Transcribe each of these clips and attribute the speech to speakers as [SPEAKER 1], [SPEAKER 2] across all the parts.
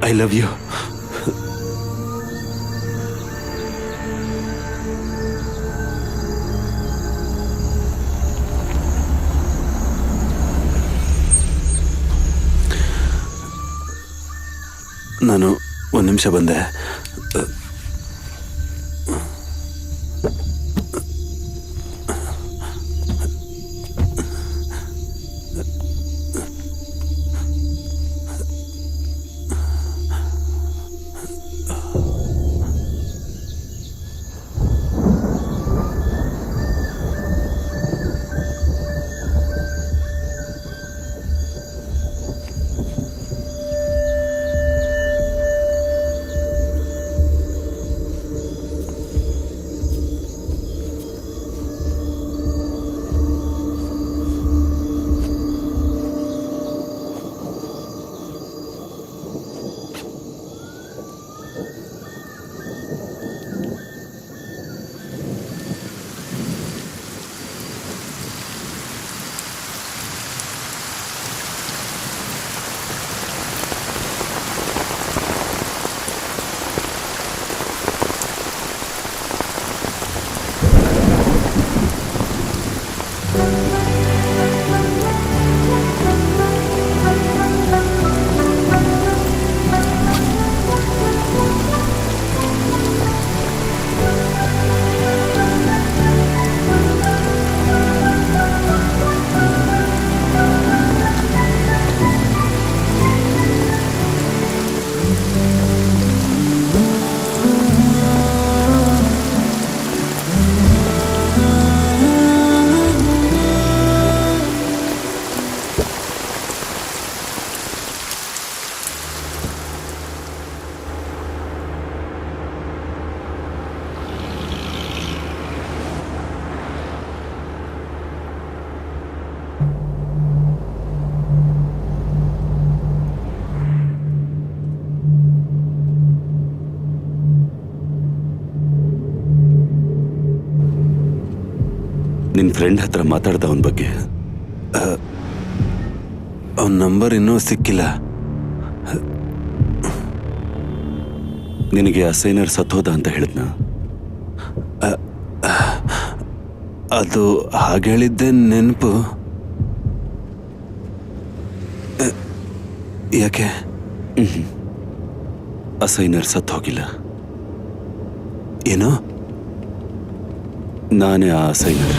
[SPEAKER 1] I love you. ನಾನು ಒಂದು ನಿಮಿಷ ಬಂದೆ. ನಿನ್ನ ಫ್ರೆಂಡ್ ಹತ್ರ ಮಾತಾಡ್ದ ಅವನ ಬಗ್ಗೆ? ಅವನ ನಂಬರ್ ಇನ್ನೂ ಸಿಕ್ಕಿಲ್ಲ. ನಿನಗೆ ಅಸೈನರ್ ಸತ್ತೋದ ಅಂತ ಹೇಳಿದ್ನ? ಅದು ಹಾಗೆ ಹೇಳಿದ್ದೆ ನೆನಪು. ಯಾಕೆ? ಅಸೈನರ್ ಸತ್ತು ಹೋಗಿಲ್ಲ. ಏನು? ನಾನೇ ಆ ಅಸೈನರ್.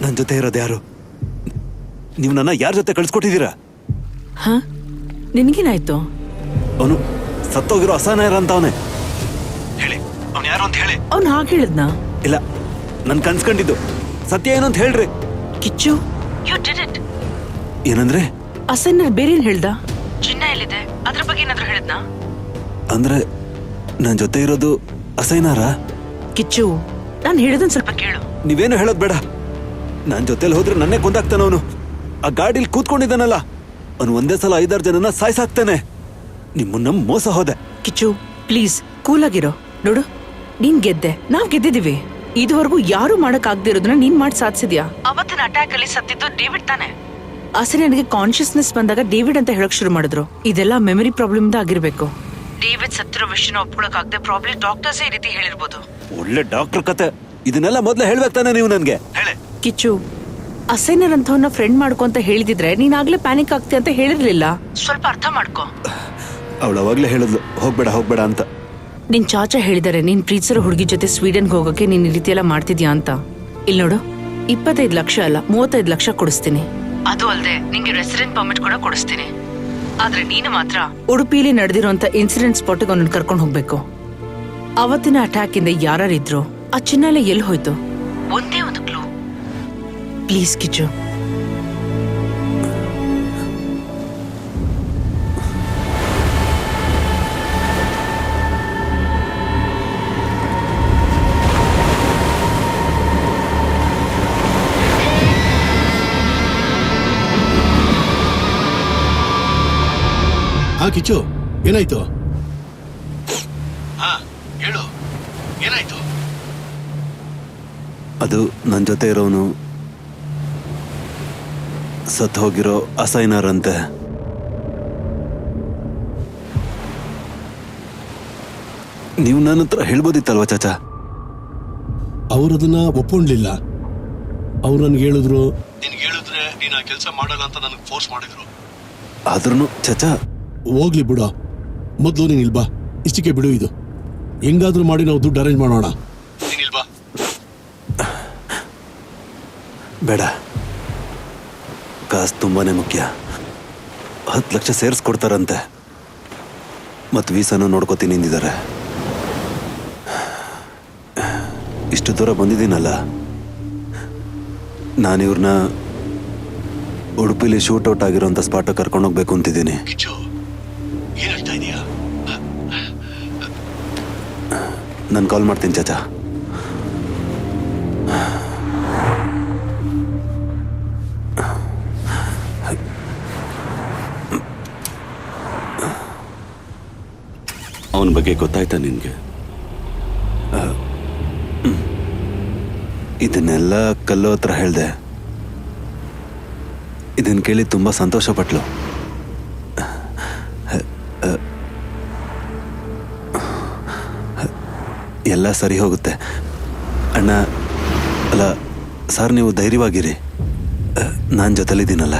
[SPEAKER 1] ನನ್ನ ಜೊತೆ ಇರೋದು ಯಾರು? ನೀವು ನನ್ನ ಯಾರ ಜೊತೆ ಕಳಿಸ್ಕೊಟ್ಟಿದ್ದೀರಾ?
[SPEAKER 2] ಹಾ, ನಿನ್ಗೇನಾಯ್ತು?
[SPEAKER 1] ಅವನು ಸತ್ತೋಗಿರೋ ಅಸೈನರ್ ಅಂತ ಅವನೇ. ಹೇಳಿ, ಅವನು ಯಾರು ಅಂತ ಹೇಳಿ.
[SPEAKER 2] ಅವ್ನು ಹಾಗೆ ಹೇಳಿದ್ನಾ?
[SPEAKER 1] ಇಲ್ಲ, ನನ್ ಕನ್ಸ್ಕೊಂಡಿದ್ದು ಸತ್ಯ ಏನು ಅಂತ ಹೇಳ್ರಿ.
[SPEAKER 2] ಕಿಚ್ಚು, ಯು ಡಿಡ್ ಇಟ್.
[SPEAKER 1] ಏನಂದ್ರೆ?
[SPEAKER 2] ಅಸೈನರ್ ಬೇರೆ ಏನ್ ಹೇಳ್ದ? ಚಿನ್ನ ಎಲ್ಲಿದೆ ಅದ್ರ ಬಗ್ಗೆ ಏನಾದ್ರು ಹೇಳಿದ್ನಾ?
[SPEAKER 1] ಅಂದ್ರೆ ನನ್ ಜೊತೆ ಇರೋದು ಅಸೈನಾರ?
[SPEAKER 2] ಕಿಚ್ಚು, ನಾನು ಹೇಳಿದನ್ ಸ್ವಲ್ಪ ಕೇಳು.
[SPEAKER 1] ನೀವೇನು ಹೇಳೋದ್ ಬೇಡ. ನನ್ ಜೊತೆಲಿ ಹೋದ್ರೆ ನನ್ನೇ ಕೊಂದಾಕ್ತಾನ ಅವನು. ಆ ಗಾಡಿಲಿ ಕೂತ್ಕೊಂಡಿದ್ದಾನಲ್ಲ, ಅವನು ಒಂದೇ ಸಲ 5-6 ಜನನ ಸಾಯ್ಸಾಕ್ತಾನೆ. ನಿಮ್ಮನ್ನ ಮೋಸ ಹೋದೆ.
[SPEAKER 2] ಕಿಚ್ಚು, ಪ್ಲೀಸ್ ಕೂಲ್ ಆಗಿರೋ. ನೋಡು, ನೀನ್ ಗೆದ್ದೆ, ನಾವ್ ಗೆದ್ದಿದೀವಿ. ಇದುವರೆಗೂ ಯಾರು ಮಾಡಕ್ ಆಗದಿರೋದನ್ನ ನೀನ್ ಮಾಡಿ ಸಾಧಿಸಿದ್ಯಾ. ಅವತ್ತಿನ ಅಟ್ಯಾಕ್ ಅಲ್ಲಿ ಸತ್ತಿದ್ದು ಡೇವಿಡ್ ತಾನೆ. ಆಸರೆ ನನಗೆ ಕಾನ್ಶಿಯಸ್ನೆಸ್ ಬಂದಾಗ ಡೇವಿಡ್ ಅಂತ ಹೇಳಕ್ ಶುರು ಮಾಡಿದ್ರು. ಇದೆಲ್ಲ ಮೆಮರಿ ಪ್ರಾಬ್ಲಮ್ ಇಂದ ಆಗಿರ್ಬೇಕು. ಡೇವಿಡ್ ಸತ್ತಿರೋ ವಿಷಯನ ಒಪ್ಕೊಳಕ್ ಆಗದೆ ಪ್ರಾಬ್ಲಿ ಡಾಕ್ಟರ್ಸ್ ಈ ರೀತಿ ಹೇಳಿರ್ಬೋದು.
[SPEAKER 1] ಒಳ್ಳೆ ಡಾಕ್ಟರ್ ಕತೆ. ಇದನ್ನೆಲ್ಲ ಮೊದ್ಲೇ ಹೇಳ್ಬೇಕು ತಾನೆ ನೀವು ನನ್ಗೆ. ಹೇಳಿ.
[SPEAKER 2] ಕಿಚ್ಚು, ಅಸೈನರ್ ಅಂತವನ್ನ ಫ್ರೆಂಡ್ ಮಾಡ್ಕೊ ಅಂತ ಹೇಳಿದಿದ್ರೆ ನೀನಾಗ್ಲೇ ಪ್ಯಾನಿಕ್ ಆಗ್ತಿ ಅಂತ ಹೇಳಿರ್ಲಿಲ್ಲ. ಸ್ವಲ್ಪ ಅರ್ಥ ಮಾಡ್ಕೊ.
[SPEAKER 1] ಅವಳು ಅವಾಗ್ಲೇ ಹೇಳಿದ್ಲು ಹೋಗ್ಬೇಡ ಹೋಗ್ಬೇಡ ಅಂತ.
[SPEAKER 2] ನಿನ್ ಚಾಚಾ ಹೇಳಿದಾರೆ ನೀನ್ ಪ್ರೀತಿಸಿರೋ ಹುಡುಗಿ ಜೊತೆ ಸ್ವೀಡನ್ಗೆ ಹೋಗಕ್ಕೆ ನೀನ್ ಈ ರೀತಿ ಎಲ್ಲ ಮಾಡ್ತಿದ್ಯಾ ಅಂತ. ಇಲ್ಲಿ ನೋಡು, 25 ಲಕ್ಷ ಅಲ್ಲ 35 ಲಕ್ಷ ಕೊಡಿಸ್ತೀನಿ. ಅದು ಅಲ್ಲದೆ ನಿಂಗೆ ರೆಸಿಡೆಂಟ್ ಪರ್ಮಿಟ್ ಕೂಡ ಕೊಡಿಸ್ತೀನಿ. ಆದ್ರೆ ನೀನು ಮಾತ್ರ ಉಡುಪಿಲಿ ನಡೆದಿರೋಂತ ಇನ್ಸಿಡೆಂಟ್ ಸ್ಪಾಟ್ಗೆ ಅವನನ್ನ ಕರ್ಕೊಂಡು ಹೋಗ್ಬೇಕು. ಅವತ್ತಿನ ಅಟ್ಯಾಕ್ ಇಂದ ಯಾರಿದ್ರು, ಆ ಚಿನ್ನ ಎಲ್ಲ ಎಲ್ಲಿ ಹೋಯ್ತು, ಒಂದೇ ಒಂದು ಕ್ಲೂ. ಪ್ಲೀಸ್ ಕಿಚ್ಚು.
[SPEAKER 3] ಕಿಚ್ಚು, ಏನಾಯ್ತು? ಹೇಳು, ಏನಾಯ್ತು?
[SPEAKER 1] ಅದು ನನ್ನ ಜೊತೆ ಇರೋನು ಸತ್ ಹೋಗಿರೋ ಅಸೈನರ್ ಅಂತೆ. ನೀವು ನನ್ನ ಹತ್ರ ಹೇಳ್ಬೋದಿತ್ತಲ್ವಾ ಚಾಚಾ?
[SPEAKER 3] ಅವರದನ್ನ ಒಪ್ಕೊಂಡ್ಲಿಲ್ಲ. ಅವ್ರು ನನ್ಗೆ ಹೇಳಿದ್ರು, ನಿನ್ಗೆ ಹೇಳಿದ್ರೆ ನೀನ್ ಆ ಕೆಲಸ ಮಾಡಲ್ಲ ಅಂತ ನನಗೆ ಫೋರ್ಸ್ ಮಾಡಿದ್ರು.
[SPEAKER 1] ಆದ್ರೂ ಚಾಚಾ,
[SPEAKER 3] ಹೋಗ್ಲಿ ಬಿಡು, ಮೊದ್ಲು ನೀನ್ ಇಲ್ಬಾ. ಇಷ್ಟಕ್ಕೆ ಬಿಡು, ಇದು ಹೆಂಗಾದ್ರೂ ಮಾಡಿ ನಾವು ದುಡ್ಡು ಅರೇಂಜ್ ಮಾಡೋಣ. ನೀನಿಲ್ಬಾ.
[SPEAKER 1] ಬೇಡ, ಕಾಸು ತುಂಬಾನೇ ಮುಖ್ಯ. 10 ಲಕ್ಷ ಸೇರಿಸ್ಕೊಡ್ತಾರಂತೆ, ಮತ್ತು ವೀಸಾನು ನೋಡ್ಕೋತೀನಿ ಅಂದಿದ್ದಾರೆ. ಇಷ್ಟು ದೂರ ಬಂದಿದ್ದೀನಲ್ಲ, ನಾನಿವ್ರನ್ನ ಉಡುಪಿಲಿ ಶೂಟೌಟ್ ಆಗಿರೋಂಥ ಸ್ಪಾಟ್ ಕರ್ಕೊಂಡೋಗ್ಬೇಕು ಅಂತಿದ್ದೀನಿ. ನಾನು ಕಾಲ್ ಮಾಡ್ತೀನಿ ಚಾಚಾ. ಅವನ ಬಗ್ಗೆ ಗೊತ್ತಾಯ್ತಾ ನಿನ್ಗೆ? ಇದನ್ನೆಲ್ಲ ಕಲ್ಲು ಹತ್ರ ಹೇಳ್ದೆ. ಇದನ್ನ ಕೇಳಿ ತುಂಬಾ ಸಂತೋಷ ಪಟ್ಲು. ಎಲ್ಲ ಸರಿ ಹೋಗುತ್ತೆ ಅಣ್ಣ. ಅಲ್ಲ ಸರ್, ನೀವು ಧೈರ್ಯವಾಗಿರಿ, ನಾನು ಜೊತೆಲಿದ್ದೀನಲ್ಲ.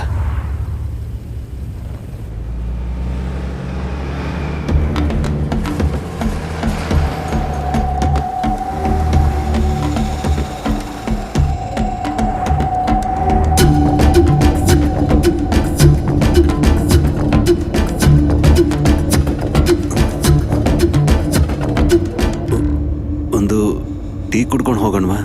[SPEAKER 1] ಒಂದು ಟೀ ಕುಡ್ಕೊಂಡು ಹೋಗೋಣವಾ?